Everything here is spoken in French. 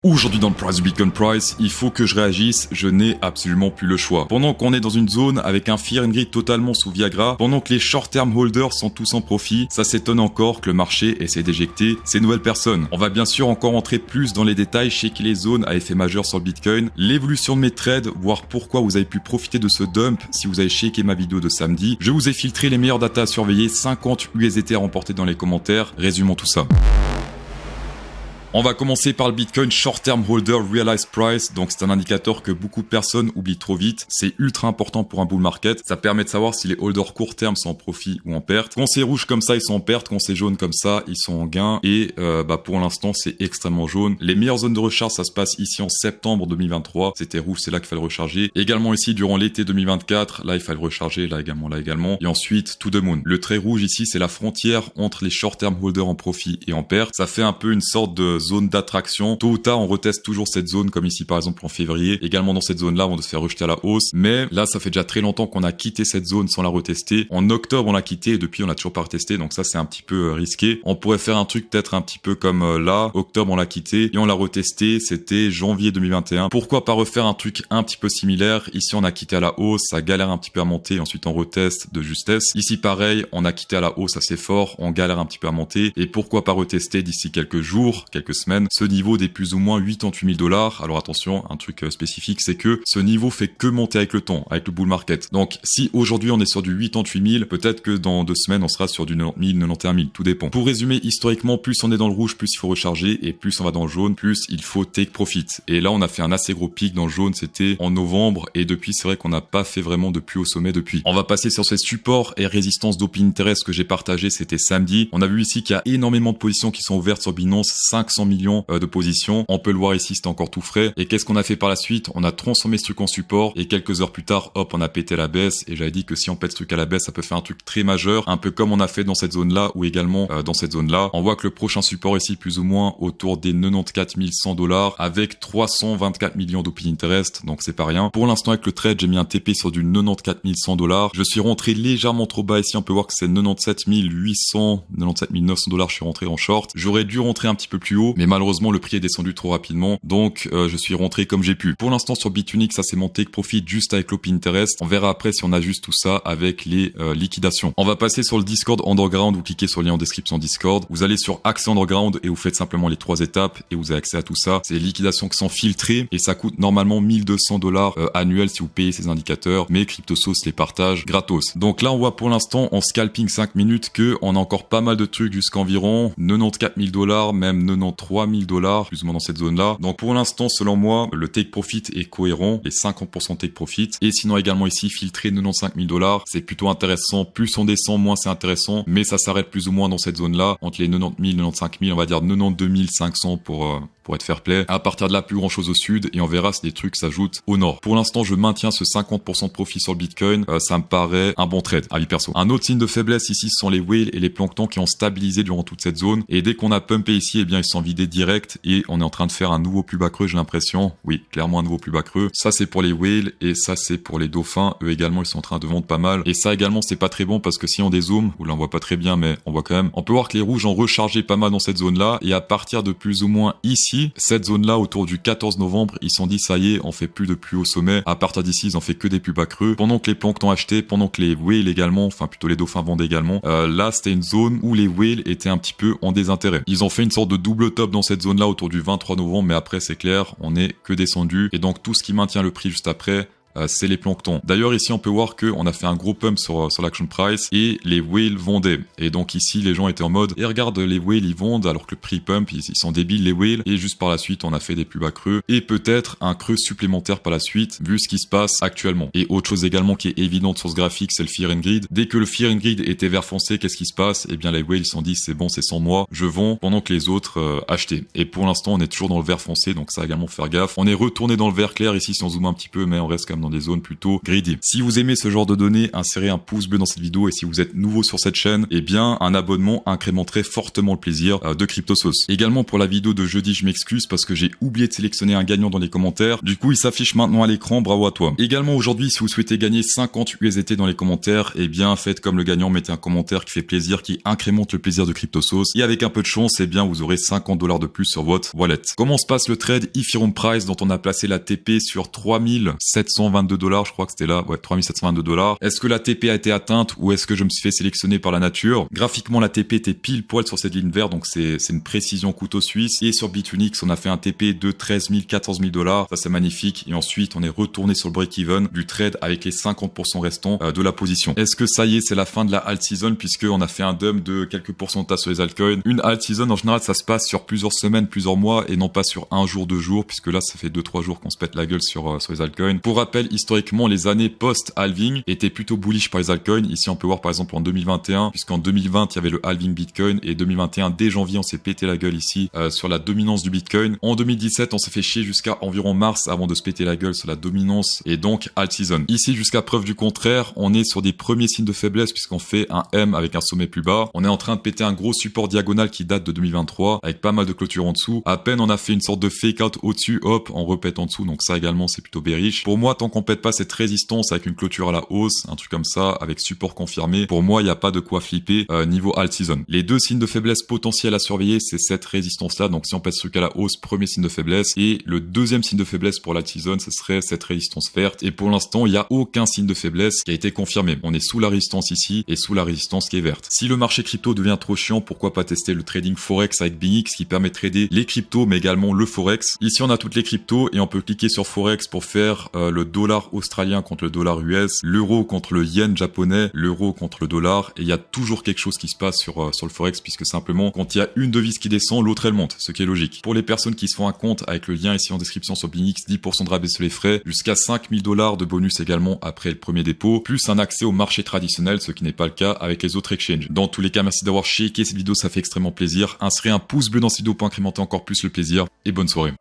Aujourd'hui dans le Price du Bitcoin Price, il faut que je réagisse, je n'ai absolument plus le choix. Pendant qu'on est dans une zone avec un Fear and Greed totalement sous Viagra, pendant que les short-term holders sont tous en profit, ça s'étonne encore que le marché essaie d'éjecter ces nouvelles personnes. On va bien sûr encore entrer plus dans les détails, checker les zones à effet majeur sur le Bitcoin, l'évolution de mes trades, voir pourquoi vous avez pu profiter de ce dump si vous avez checké ma vidéo de samedi. Je vous ai filtré les meilleures datas à surveiller, 50 USDT à remporter dans les commentaires, résumons tout ça. On va commencer par le Bitcoin Short Term Holder Realized Price. Donc c'est un indicateur que beaucoup de personnes oublient trop vite. C'est ultra important pour un bull market. Ça permet de savoir si les holders court terme sont en profit ou en perte. Quand c'est rouge comme ça, ils sont en perte. Quand c'est jaune comme ça, ils sont en gain. Et pour l'instant, c'est extrêmement jaune. Les meilleures zones de recharge, ça se passe ici en septembre 2023. C'était rouge, c'est là qu'il fallait recharger. Également ici durant l'été 2024, là il fallait recharger, là également. Et ensuite to the moon. Le trait rouge ici, c'est la frontière entre les short term holders en profit et en perte. Ça fait un peu une sorte de zone d'attraction. Tôt ou tard, on reteste toujours cette zone, comme ici par exemple en février. Également dans cette zone-là, on doit se faire rejeter à la hausse. Mais là, ça fait déjà très longtemps qu'on a quitté cette zone sans la retester. En octobre, on l'a quitté et depuis, on l'a toujours pas retesté. Donc ça, c'est un petit peu risqué. On pourrait faire un truc peut-être un petit peu comme là. Octobre, on l'a quitté et on l'a retesté. C'était janvier 2021. Pourquoi pas refaire un truc un petit peu similaire? Ici, on a quitté à la hausse. Ça galère un petit peu à monter. Ensuite, on reteste de justesse. Ici, pareil, on a quitté à la hausse assez fort. On galère un petit peu à monter. Et pourquoi pas retester d'ici quelques jours, quelques semaines, ce niveau des plus ou moins 88 000 $. Alors attention, un truc spécifique, c'est que ce niveau fait que monter avec le temps, avec le bull market. Donc si aujourd'hui on est sur du 88 000, peut-être que dans 2 semaines on sera sur du 90 000, 91 000, tout dépend. Pour résumer, historiquement, plus on est dans le rouge, plus il faut recharger, et plus on va dans le jaune, plus il faut take profit. Et là on a fait un assez gros pic dans le jaune, c'était en novembre, et depuis c'est vrai qu'on n'a pas fait vraiment de plus haut sommet depuis. On va passer sur ces supports et résistances d'open interest que j'ai partagé, c'était samedi. On a vu ici qu'il y a énormément de positions qui sont ouvertes sur Binance, 500 millions de position. On peut le voir ici, c'était encore tout frais. Et qu'est-ce qu'on a fait par la suite? On a transformé ce truc en support et quelques heures plus tard, hop, on a pété la baisse. Et j'avais dit que si on pète ce truc à la baisse, ça peut faire un truc très majeur, un peu comme on a fait dans cette zone-là ou également dans cette zone-là. On voit que le prochain support ici, plus ou moins autour des 94 100 $ avec 324 millions d'open interest. Donc c'est pas rien. Pour l'instant, avec le trade, j'ai mis un TP sur du 94 100 $. Je suis rentré légèrement trop bas ici. On peut voir que c'est 97 800, 97 900 $. Je suis rentré en short. J'aurais dû rentrer un petit peu plus haut, mais malheureusement, le prix est descendu trop rapidement, donc je suis rentré comme j'ai pu. Pour l'instant sur Bitunic, ça c'est monté que profite juste avec l'open interest. On verra après si on ajuste tout ça avec les liquidations. On va passer sur le Discord Underground. Vous cliquez sur le lien en description Discord. Vous allez sur Accès Underground et vous faites simplement les 3 étapes et vous avez accès à tout ça. C'est les liquidations qui sont filtrées et ça coûte normalement 1200 $ annuels si vous payez ces indicateurs, mais CryptoSauce les partage gratos. Donc là on voit pour l'instant en scalping 5 minutes que on a encore pas mal de trucs jusqu'environ 94 000 $, même 93 000 $, plus ou moins dans cette zone-là. Donc pour l'instant, selon moi, le take profit est cohérent, les 50% take profit. Et sinon également ici, filtrer 95 000 $, c'est plutôt intéressant. Plus on descend, moins c'est intéressant. Mais ça s'arrête plus ou moins dans cette zone-là, entre les 90 000, 95 000, on va dire 92 500 pour être fair play. À partir de là, plus grand chose au sud et on verra si des trucs s'ajoutent au nord. Pour l'instant, je maintiens ce 50% de profit sur le Bitcoin. Ça me paraît un bon trade, avis perso. Un autre signe de faiblesse ici, ce sont les whales et les planktons qui ont stabilisé durant toute cette zone. Et dès qu'on a pumpé ici, eh bien, ils sont vidés direct et on est en train de faire un nouveau plus bas creux, j'ai l'impression. Oui, clairement un nouveau plus bas creux. Ça, c'est pour les whales et ça, c'est pour les dauphins. Eux également, ils sont en train de vendre pas mal. Et ça également, c'est pas très bon parce que si on dézoome, vous l'en voit pas très bien, mais on voit quand même. On peut voir que les rouges ont rechargé pas mal dans cette zone-là et à partir de plus ou moins ici, cette zone-là, autour du 14 novembre, ils se sont dit ça y est, on fait plus de plus haut sommet. À partir d'ici, ils ont fait que des plus bas creux. Pendant que les planktons achetaient, pendant que les whales également, enfin plutôt les dauphins vendaient également, là c'était une zone où les whales étaient un petit peu en désintérêt. Ils ont fait une sorte de double top dans cette zone-là autour du 23 novembre, mais après c'est clair, on est que descendu. Et donc tout ce qui maintient le prix juste après, c'est les planktons. D'ailleurs ici on peut voir que on a fait un gros pump sur l'action price et les whales vendaient. Et donc ici les gens étaient en mode et regarde les whales ils vendent alors que le prix pump ils sont débiles les whales. Et juste par la suite on a fait des plus bas creux et peut-être un creux supplémentaire par la suite vu ce qui se passe actuellement. Et autre chose également qui est évidente sur ce graphique, c'est le Fear and Greed. Dès que le Fear and Greed était vert foncé, qu'est-ce qui se passe? Eh bien les whales ils se sont dit c'est bon, c'est sans moi, je vends pendant que les autres achetaient. Et pour l'instant on est toujours dans le vert foncé, donc ça également faut faire gaffe. On est retourné dans le vert clair ici si on zoome un petit peu, mais on reste quand même dans dans des zones plutôt greedy. Si vous aimez ce genre de données, insérez un pouce bleu dans cette vidéo et si vous êtes nouveau sur cette chaîne, eh bien un abonnement incrémenterait fortement le plaisir de CryptoSauce. Également pour la vidéo de jeudi, je m'excuse parce que j'ai oublié de sélectionner un gagnant dans les commentaires. Du coup, il s'affiche maintenant à l'écran, bravo à toi. Également aujourd'hui, si vous souhaitez gagner 50 USDT dans les commentaires, eh bien faites comme le gagnant, mettez un commentaire qui fait plaisir, qui incrémente le plaisir de CryptoSauce et avec un peu de chance, eh bien vous aurez 50 $ de plus sur votre wallet. Comment se passe le trade Ethereum Price dont on a placé la TP sur 3722 $, je crois que c'était là, ouais, 3722 $. Est-ce que la TP a été atteinte ou est-ce que je me suis fait sélectionner par la nature? Graphiquement, la TP était pile poil sur cette ligne verte, donc c'est une précision couteau suisse. Et sur Bitunix, on a fait un TP de 13 000, 14 000 $. Ça, c'est magnifique. Et ensuite, on est retourné sur le break-even du trade avec les 50% restants de la position. Est-ce que ça y est, c'est la fin de la alt season puisqu'on a fait un dump de quelques pourcentages sur les altcoins? Une alt season, en général, ça se passe sur plusieurs semaines, plusieurs mois et non pas sur un jour, 2 jours, puisque là, ça fait 2-3 jours qu'on se pète la gueule sur les altcoins. Pour rappel, historiquement, les années post-halving étaient plutôt bullish par les altcoins. Ici, on peut voir par exemple en 2021, puisqu'en 2020, il y avait le halving Bitcoin et 2021, dès janvier, on s'est pété la gueule ici sur la dominance du Bitcoin. En 2017, on s'est fait chier jusqu'à environ mars avant de se péter la gueule sur la dominance et donc alt season. Ici, jusqu'à preuve du contraire, on est sur des premiers signes de faiblesse puisqu'on fait un M avec un sommet plus bas. On est en train de péter un gros support diagonal qui date de 2023 avec pas mal de clôtures en dessous. À peine on a fait une sorte de fake out au-dessus, hop, on repète en dessous. Donc ça également, c'est plutôt bearish. Pour moi, tant qu'on pète pas cette résistance avec une clôture à la hausse, un truc comme ça, avec support confirmé, pour moi, il n'y a pas de quoi flipper niveau alt season. Les deux signes de faiblesse potentiels à surveiller, c'est cette résistance-là. Donc si on pète ce truc à la hausse, premier signe de faiblesse. Et le deuxième signe de faiblesse pour l'alt season, ce serait cette résistance verte. Et pour l'instant, il n'y a aucun signe de faiblesse qui a été confirmé. On est sous la résistance ici et sous la résistance qui est verte. Si le marché crypto devient trop chiant, pourquoi pas tester le trading Forex avec BingX qui permet de trader les cryptos mais également le Forex. Ici, on a toutes les cryptos et on peut cliquer sur Forex pour faire le dollar australien contre le dollar US, l'euro contre le yen japonais, l'euro contre le dollar et il y a toujours quelque chose qui se passe sur le Forex puisque simplement quand il y a une devise qui descend, l'autre elle monte, ce qui est logique. Pour les personnes qui se font un compte avec le lien ici en description sur BingX, 10% de rabais sur les frais, jusqu'à 5 000 $ de bonus également après le premier dépôt, plus un accès au marché traditionnel, ce qui n'est pas le cas avec les autres exchanges. Dans tous les cas, merci d'avoir checké cette vidéo, ça fait extrêmement plaisir. Insérez un pouce bleu dans cette vidéo pour incrémenter encore plus le plaisir et bonne soirée.